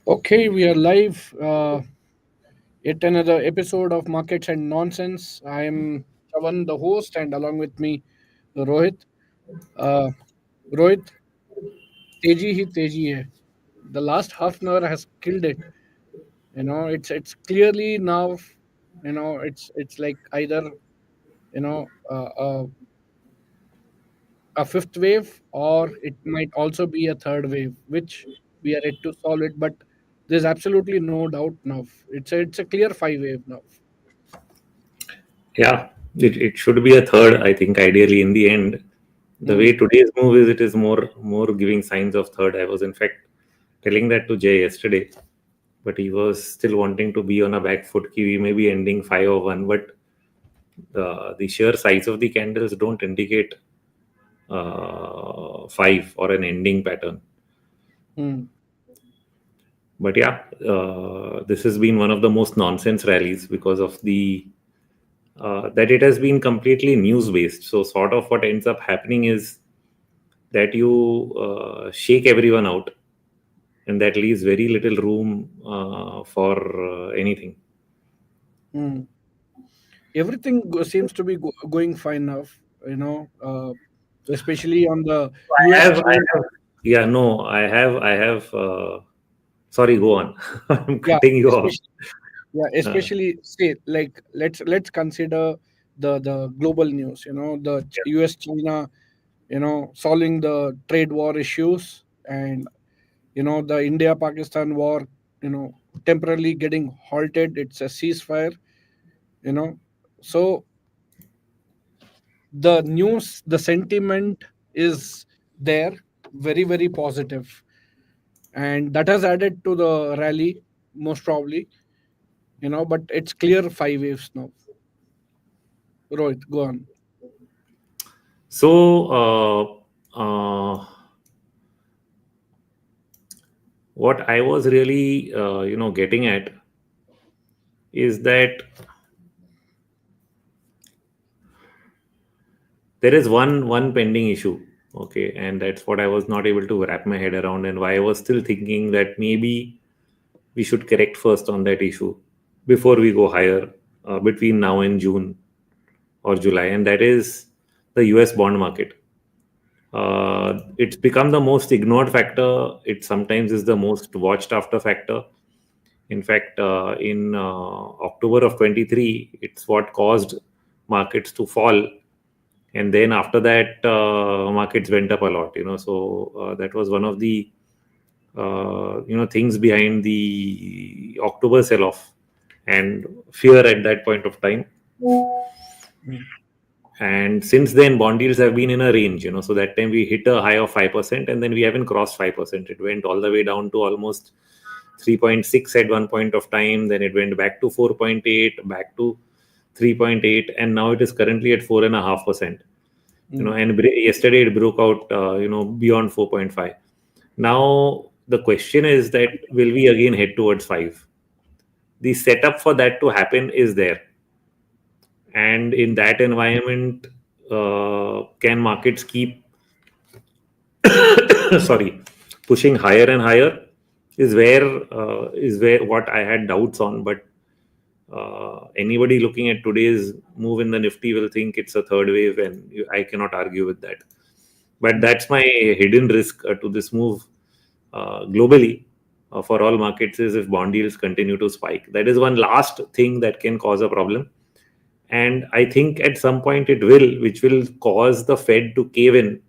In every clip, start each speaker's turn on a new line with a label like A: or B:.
A: Okay, we are live. Yet another episode of Markets and Nonsense. I am Chavan, the host, and along with me, Rohit. Uh, Rohit, teji hi teji hai. The last half an hour has killed it. It's clearly now. It's like either you know uh, uh, a fifth wave, or it might also be a third wave, which we are yet to solve it. But there's absolutely no doubt now. It's a clear five wave now.
B: Yeah, it should be a third, I think, ideally in the end. The way
A: Hmm.
B: today's move is, it is more giving signs of third. I was in fact telling that to Jay yesterday, but he was still wanting to be on a back foot. We may be ending 5 or 1, but the sheer size of the candles don't indicate five or an ending pattern.
A: Hmm.
B: But yeah, this has been one of the most nonsense rallies because of the that it has been completely news based. So sort of what ends up happening is that you shake everyone out, and that leaves very little room for anything.
A: Hmm. Everything seems to be going fine now. You know, uh, Especially on the
B: I
A: US
B: have, I
A: China.
B: have, yeah, no, I have. Sorry, go on. I'm
A: Yeah,
B: cutting you off.
A: especially yeah,
B: Uh,
A: especially say like let's consider the global news. The
B: yeah.
A: US China. Solving the trade war issues, and the India Pakistan war. Temporarily getting halted. It's a ceasefire. You know, so the news, the sentiment is there, very very positive, and that has added to the rally most probably. But it's clear five waves now. Rohit, go on.
B: So, what I was really, getting at is that there is one pending issue. Okay, and that's what I was not able to wrap my head around, and why I was still thinking that maybe we should correct first on that issue before we go higher between now and June or July, and that is the US bond market. It's become the most ignored factor. It sometimes is the most watched after factor. In fact, in October of 23, it's what caused markets to fall. And then after that, markets went up a lot. So that was one of the things behind the October sell-off and fear at that point of time.
A: Mm.
B: And since then, bond yields have been in a range. So that time we hit a high of 5%, and then we haven't crossed 5%. It went all the way down to almost 3.6 at one point of time. Then it went back to 4.8, back to 3.8, and now it is currently at 4.5%.
A: Mm.
B: And yesterday it broke out, beyond 4.5. Now the question is that will we again head towards 5? The setup for that to happen is there, and in that environment, can markets keep sorry, pushing higher and higher, is where what I had doubts on. But anybody looking at today's move in the Nifty will think it's a third wave, and I cannot argue with that. But
A: Mm.
B: that's my hidden risk to this move globally, for all markets, is if bond yields continue to spike. That is one last thing that can cause a problem, and I think at some point it will, which will cause the Fed to cave in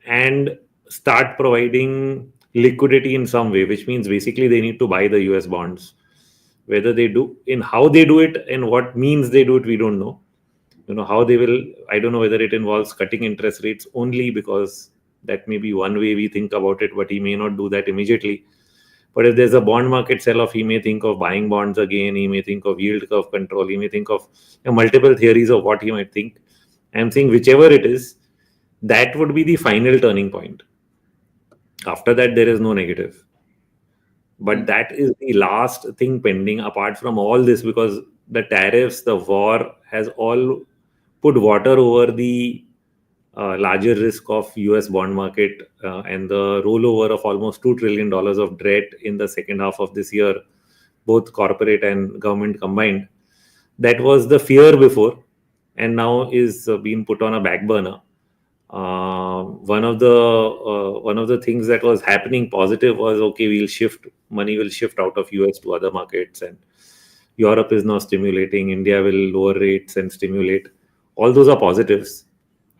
B: and start providing liquidity in some way, which means basically they need to buy the US bonds. Whether they do, in how they do it and what means they do it, we don't know. How they will, I don't know whether it involves cutting interest rates only, because that may be one way we think about it, but he may not do that immediately. But if there's a bond market sell off, he may think of buying bonds again, he may think of yield curve control, he may think of multiple theories of what he might think. I'm saying whichever it is, that would be the final turning point. After that, there is no negative. But
A: Mm.
B: that is the last thing pending apart from all this, because the tariffs, the war has all put water over the larger risk of US bond market and the rollover of almost $2 trillion of debt in the second half of this year, both corporate and government combined. That was the fear before, and now is being put on a back burner. One of the things that was happening positive was, okay, money will shift out of US to other markets, and Europe is now stimulating, India will lower rates and stimulate. All those are positives,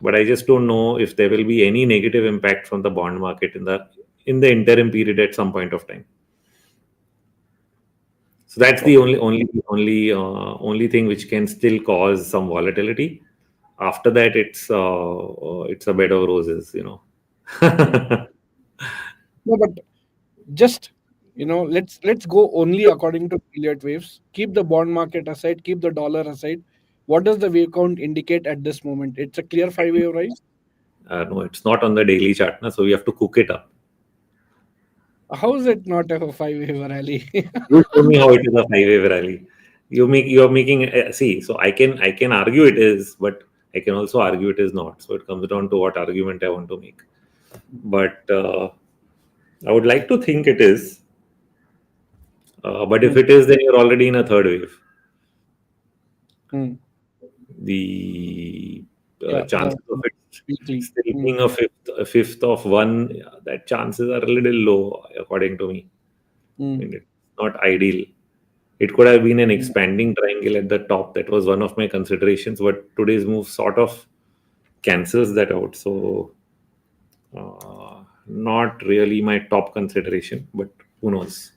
B: but I just don't know if there will be any negative impact from the bond market in the interim period at some point of time. So that's the
A: Okay.
B: only thing which can still cause some volatility. After that, it's a bed of roses.
A: No, but just let's go only according to Elliott waves. Keep the bond market aside, keep the dollar aside. What does the wave count indicate at this moment? It's a clear five-wave rise.
B: No, it's not on the daily chart, na, so we have to cook it up.
A: How is it not a five-wave rally?
B: You show me how it is a five-wave rally. You're making see. So I can argue it is, but I can also argue it is not. So it comes down to what argument I want to make. But I would like to think it is. But if
A: Hmm,
B: it is, then you're already in a third wave.
A: hmm.
B: The
A: Yeah, the
B: chances of it
A: weekly.
B: still being a fifth of one, yeah, that chances are a little low, according to me. I
A: Hmm,
B: mean, it's not ideal. It could have been an
A: hmm,
B: expanding triangle at the top. That was one of my considerations, but today's move sort of cancels that out. So, not really my top consideration, but who knows?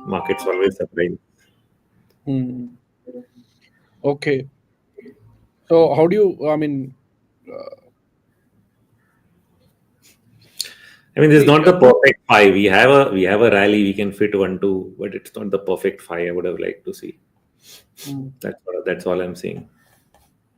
B: Markets always surprise.
A: hmm. Okay. So how do you? I mean,
B: I mean, this is
A: see,
B: not the perfect five. We have a rally. We can fit 1, 2, but it's not the perfect five. I would have liked to see.
A: hmm,
B: That's all I'm saying.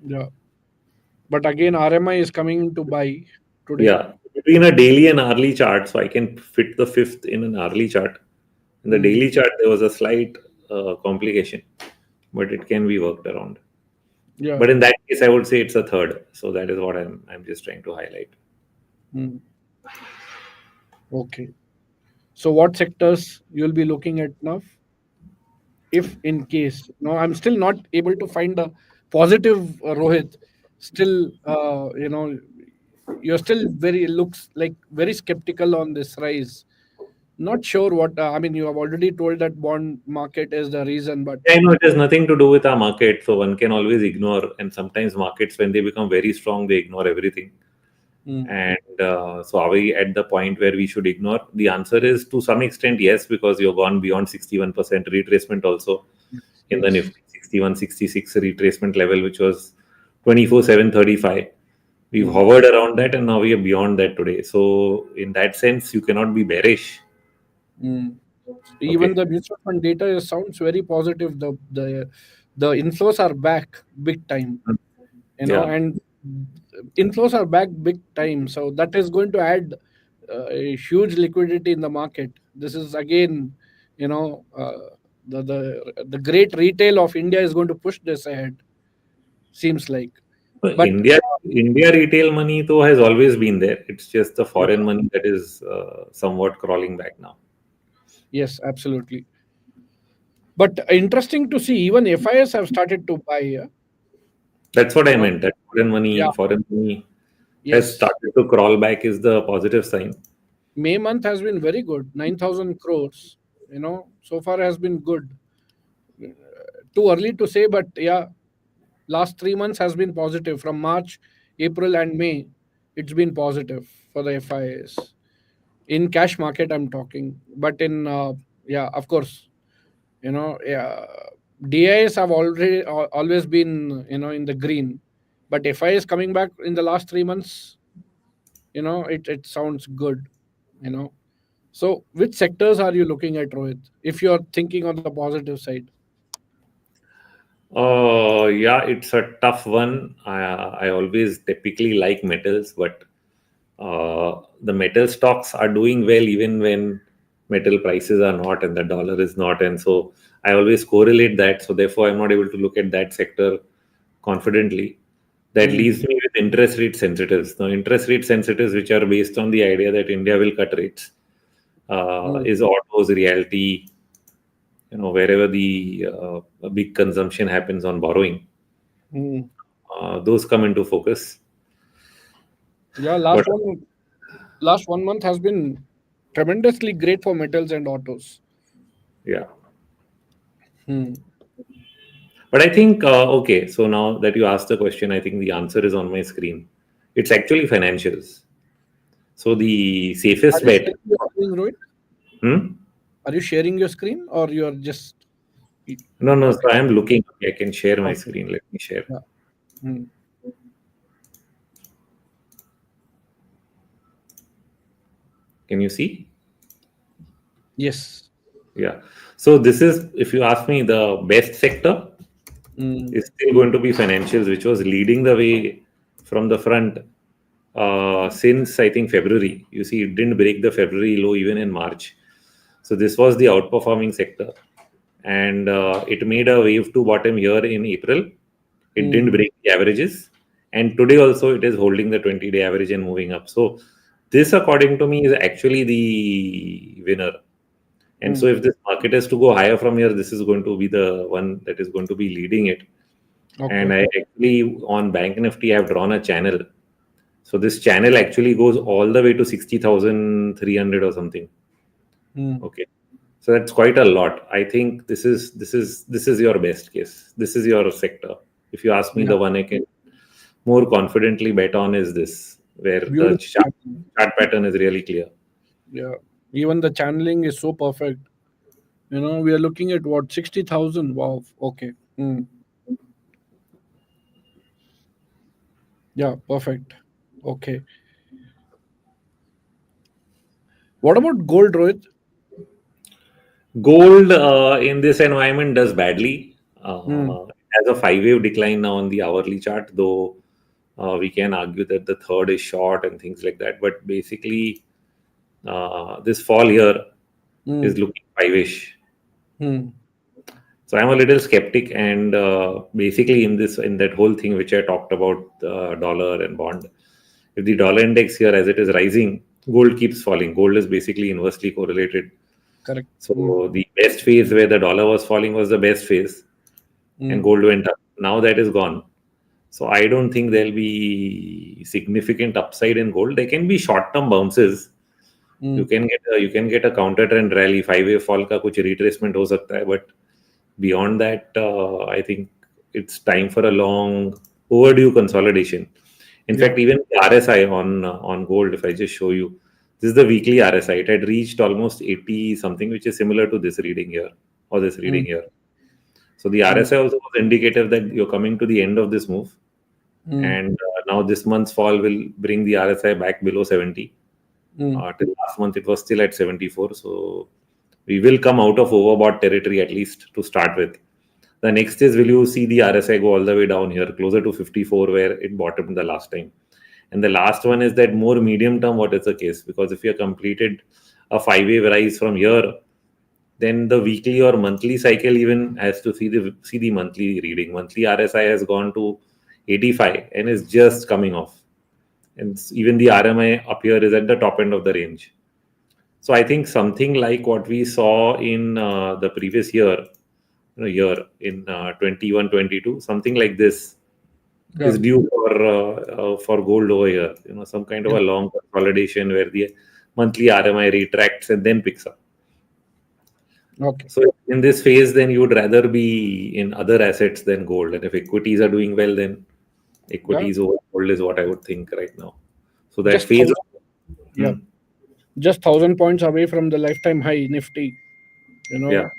A: yeah. But again, RMI is coming to buy today.
B: Yeah, between a daily and hourly chart, so I can fit the fifth in an hourly chart. In the
A: Hmm,
B: daily chart, there was a slight complication, but it can be worked around.
A: yeah.
B: But in that case, I would say it's a third. So that is what I'm just trying to highlight.
A: Hmm, okay. So what sectors you'll be looking at now? If in case, no, I'm still not able to find a positive, Rohit. Still, you're still very looks like very skeptical on this rise. Not sure what I mean. You have already told that bond market is the reason, but
B: I know it has nothing to do with our market, so one can always ignore. And sometimes markets, when they become very strong, they ignore everything.
A: mm,
B: And so, are we at the point where we should ignore? The answer is to some extent yes, because you've gone beyond 61% retracement also in the
A: yes.
B: Nifty 61, 66 retracement level, which was 24,735. We've
A: Mm,
B: hovered around that, and now we are beyond that today. So, in that sense, you cannot be bearish.
A: mm. Even
B: Okay.
A: the mutual fund data sounds very positive. The inflows are back big time,
B: Yeah.
A: and inflows are back big time. So that is going to add a huge liquidity in the market. This is again, the great retail of India is going to push this ahead. Seems like,
B: But
A: but
B: India retail money though has always been there. It's just the
A: yeah,
B: foreign money that is somewhat crawling back now.
A: yes, absolutely. But interesting to see, even FIS have started to buy.
B: That's what
A: You
B: I
A: know,
B: meant. That
A: yeah,
B: foreign money has
A: yes.
B: started to crawl back is the positive sign.
A: May month has been very good, 9,000 crores. So far has been good. Too early to say, but yeah, last 3 months has been positive. From March, April, and May, it's been positive for the FIAs. In cash market, I'm talking. But in, yeah, of course, yeah, DIs have always been, in the green. But FI is coming back in the last 3 months, it sounds good, you know. So, which sectors are you looking at, Rohit? If you're thinking on the positive side.
B: Yeah, it's a tough one. I always typically like metals, but the metal stocks are doing well even when metal prices are not and the dollar is not. And so I always correlate that. So therefore, I'm not able to look at that sector confidently. That
A: Mm.
B: leaves me with interest rate sensitives. Now, interest rate sensitives, which are based on the idea that India will cut rates,
A: Mm.
B: is autos, realty, wherever the big consumption happens on borrowing,
A: Mm.
B: those come into focus.
A: Yeah,
B: But
A: last 1 month has been tremendously great for metals and autos.
B: yeah,
A: Hmm.
B: but I think okay. So now that you asked the question, I think the answer is on my screen. It's actually financials. So the
A: Are
B: safest
A: you
B: bet.
A: sharing your screen, Rohit?
B: Hmm?
A: Are you sharing your screen or you're just
B: No, no. So
A: okay?
B: I am looking. I can share my
A: Okay.
B: screen. Let me share.
A: Yeah. Hmm.
B: Can you see?
A: Yes.
B: Yeah. So this is, if you ask me, the best sector
A: Hmm.
B: is still going to be financials, which was leading the way from the front since I think February. You see, it didn't break the February low even in March. So this was the outperforming sector, and it made a wave to bottom here in April. It didn't
A: Hmm.
B: break the averages, and today also it is holding the 20-day average and moving up. So this, according to me, is actually the winner. And so
A: Hmm.
B: if this market is to go higher from here, this is going to be the one that is going to be leading it. And
A: Okay.
B: I actually on Bank Nifty have drawn a channel. So this channel actually goes all the way to 60,300 or something.
A: Hmm.
B: Okay. So that's quite a lot. I think this is your best case. This is your sector. If you ask me,
A: Yeah.
B: the one I can more confidently bet on is this, where the
A: Beautiful.
B: chart pattern is really clear.
A: Yeah. Even the channeling is so perfect. We are looking at what 60,000. Wow. Okay. Hmm. Yeah. Perfect. Okay. What about gold, Rohit?
B: Gold in this environment does badly.
A: Hmm.
B: Has a five-wave decline now on the hourly chart, though we can argue that the third is short and things like that. But basically, this fall here
A: Hmm.
B: is looking five-ish.
A: Hmm.
B: So I'm a little skeptic, and basically in that whole thing which I talked about, dollar and bond. If the dollar index here as it is rising, gold keeps falling. Gold is basically inversely correlated.
A: Correct. Hmm.
B: So the best phase where the dollar was falling was the best phase, and
A: Hmm.
B: gold went up. Now that is gone. So I don't think there'll be significant upside in gold. There can be short-term bounces.
A: Hmm.
B: You can get a counter trend rally, five-way fall का कुछ retracement हो सकता है, but beyond that, I think it's time for a long overdue consolidation. In
A: Yeah.
B: fact, even the RSI on gold, if I just show you, this is the weekly RSI. It had reached almost 80 something, which is similar to this reading here or this
A: Hmm.
B: reading here. So the
A: Hmm.
B: RSI also was indicative that you're coming to the end of this move,
A: Hmm.
B: and now this month's fall will bring the RSI back below 70.
A: Hmm.
B: Till last month, it was still at 74. So we will come out of overbought territory at least to start with. The next is, will you see the RSI go all the way down here, closer to 54, where it bottomed the last time? And the last one is that more medium term, what is the case? Because if you have completed a five-wave rise from here, then the weekly or monthly cycle even has to see the monthly reading. Monthly RSI has gone to 85 and is just coming off. And even the RMI up here is at the top end of the range. So I think something like what we saw in the previous year in 21, 22, something like this
A: Yeah.
B: is due for gold over here. Some kind of
A: Yeah.
B: a long consolidation where the monthly RMI retracts and then picks up.
A: Okay.
B: So in this phase, then you would rather be in other assets than gold. And if equities are doing well, then
A: Yeah.
B: equities over gold is what I would think right now. So that
A: Just
B: phase,
A: thousand. Yeah.
B: hmm,
A: Just 1,000 points away from the lifetime high Nifty. You know,
B: yeah,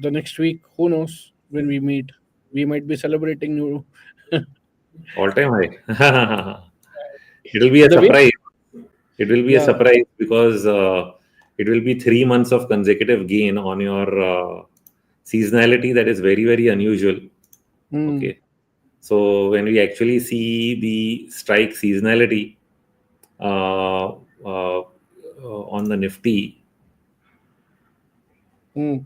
A: the next week, who knows when we meet? We might be celebrating new.
B: all time high. It'll be a
A: The way.
B: surprise. It will be a
A: Yeah.
B: surprise because it will be 3 months of consecutive gain on your seasonality. That is very, very unusual.
A: Hmm.
B: Okay. So when we actually see the strike seasonality on the Nifty,
A: Hmm.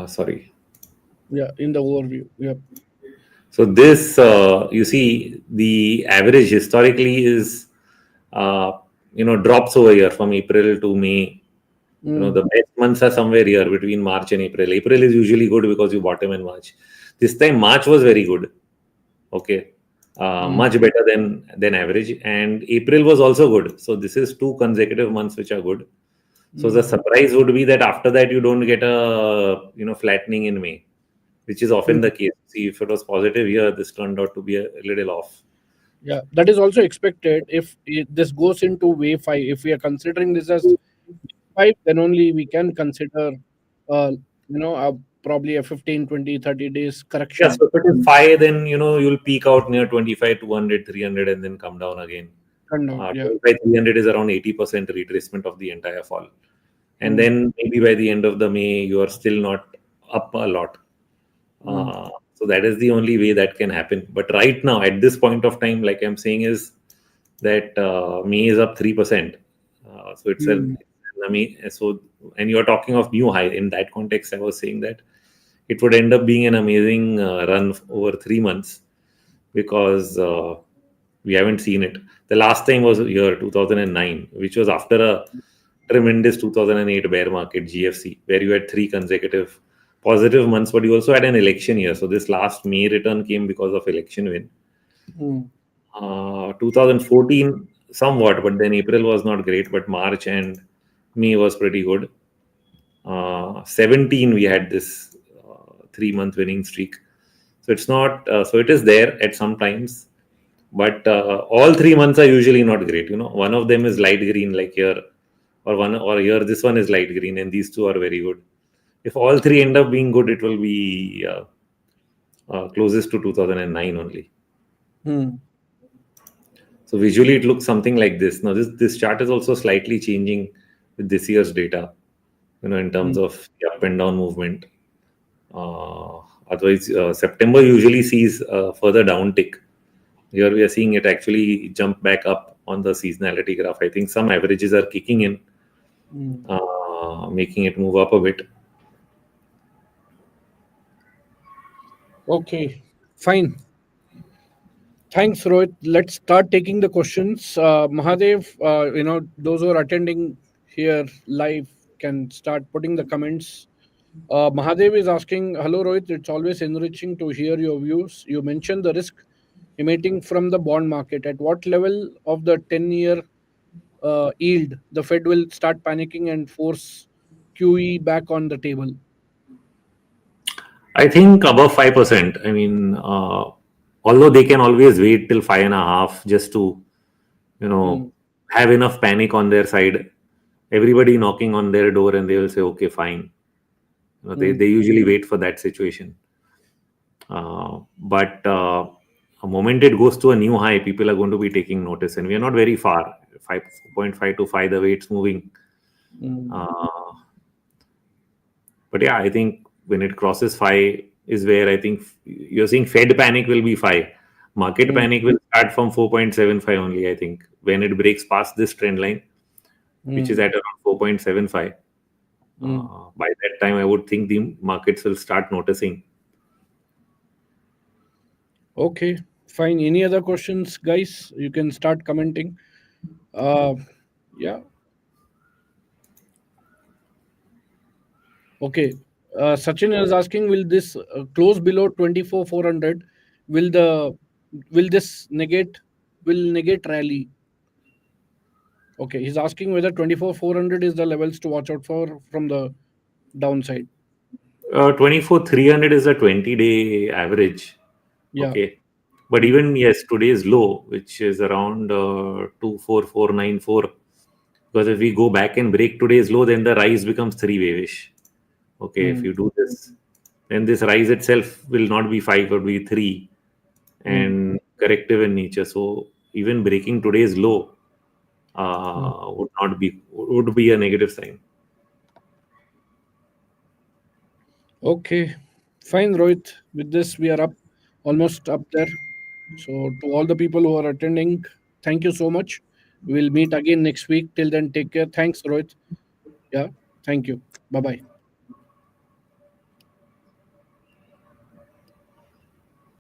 B: sorry.
A: Yeah, in the overview. Yep.
B: So this, you see, the average historically is, uh, drops over here from April to May.
A: Mm,
B: The best months are somewhere here between March and April. April is usually good because you bottom in March. This time March was very good. Okay,
A: mm,
B: much better than average, and April was also good. So this is two consecutive months which are good. So the
A: mm,
B: surprise would be that after that you don't get a flattening in May, which is often
A: mm.
B: the case. See, if it was positive here, this turned out to be a little off.
A: Yeah, that is also expected. If this goes into wave five, if we are considering this as five, then only we can consider, uh, probably a 15, 20, 30 days
B: Yeah,
A: correction.
B: so if it is 5, then you'll peak out near 25, 200, 300, and then come down again.
A: Come down. Yeah.
B: 25, 300 is around 80% retracement of the entire fall. And
A: Mm,
B: then maybe by the end of the May, you are still not up a lot.
A: mm,
B: So that is the only way that can happen. But right now, at this point of time, like I'm saying, is that May is up 3%. So it's a,
A: mm,
B: I mean, so, and you're talking of new high. In that context, I was saying that it would end up being an amazing run over 3 months because we haven't seen it. The last time was year 2009, which was after a tremendous 2008 bear market GFC, where you had three consecutive positive months, but you also had an election year. So this last May return came because of election win.
A: mm,
B: 2014 somewhat, but then April was not great, but March and May was pretty good. 17 we had this 3 month winning streak. So it's not so it is there at some times, but all 3 months are usually not great. One of them is light green, like here, or here this one is light green, and these two are very good. If all three end up being good, it will be closest to 2009 only.
A: mm,
B: So visually, it looks something like this. Now, this chart is also slightly changing with this year's data, in terms
A: mm,
B: of the up and down movement. Uh, Otherwise, September usually sees a further downtick. Here we are seeing it actually jump back up on the seasonality graph. I think some averages are kicking in,
A: mm.
B: making it move up a bit.
A: Okay, fine. Thanks, Rohit. Let's start taking the questions. Mahadev, those who are attending here live can start putting the comments. Mahadev is asking, hello, Rohit. It's always enriching to hear your views. You mentioned the risk emanating from the bond market. At what level of the 10-year yield the Fed will start panicking and force QE back on the table?
B: I think above 5%. I mean, although they can always wait till 5.5 just to, you
A: Mm,
B: know, have enough panic on their side. Everybody knocking on their door, and they will say, "Okay, fine."
A: mm,
B: They usually wait for that situation. But a moment it goes to a new high, people are going to be taking notice, and we are not very far. 5.5 to 5, the way it's moving.
A: mm,
B: Uh, but yeah, I think when it crosses 5 is where I think you're saying Fed panic will be 5. Market
A: mm,
B: panic will start from 4.75 only, I think, when it breaks past this trend line, which is
A: mm,
B: at around 4.75.
A: mm.
B: By that time, I would think the markets will start noticing.
A: Okay, fine. Any other questions, guys? You can start commenting. Uh, yeah. Okay. Sachin is asking, will this close below 24,400? Will the will this negate rally? Okay, he's asking whether 24,400 is the levels to watch out for from the downside.
B: 24 300 is a 20-day average.
A: Yeah.
B: Okay. But even, yes, today's low, which is around 24494. Because if we go back and break today's low, then the rise becomes three wavish. Okay. If
A: Mm,
B: you do this, then this rise itself will not be 5, it will be 3
A: mm,
B: and corrective in nature. So even breaking today's low
A: mm.
B: would be a negative sign.
A: Okay, fine, Rohit. With this, we are almost up there. So, to all the people who are attending, thank you so much. We'll meet again next week. Till then, take care. Thanks, Rohit. Yeah, thank you. Bye bye.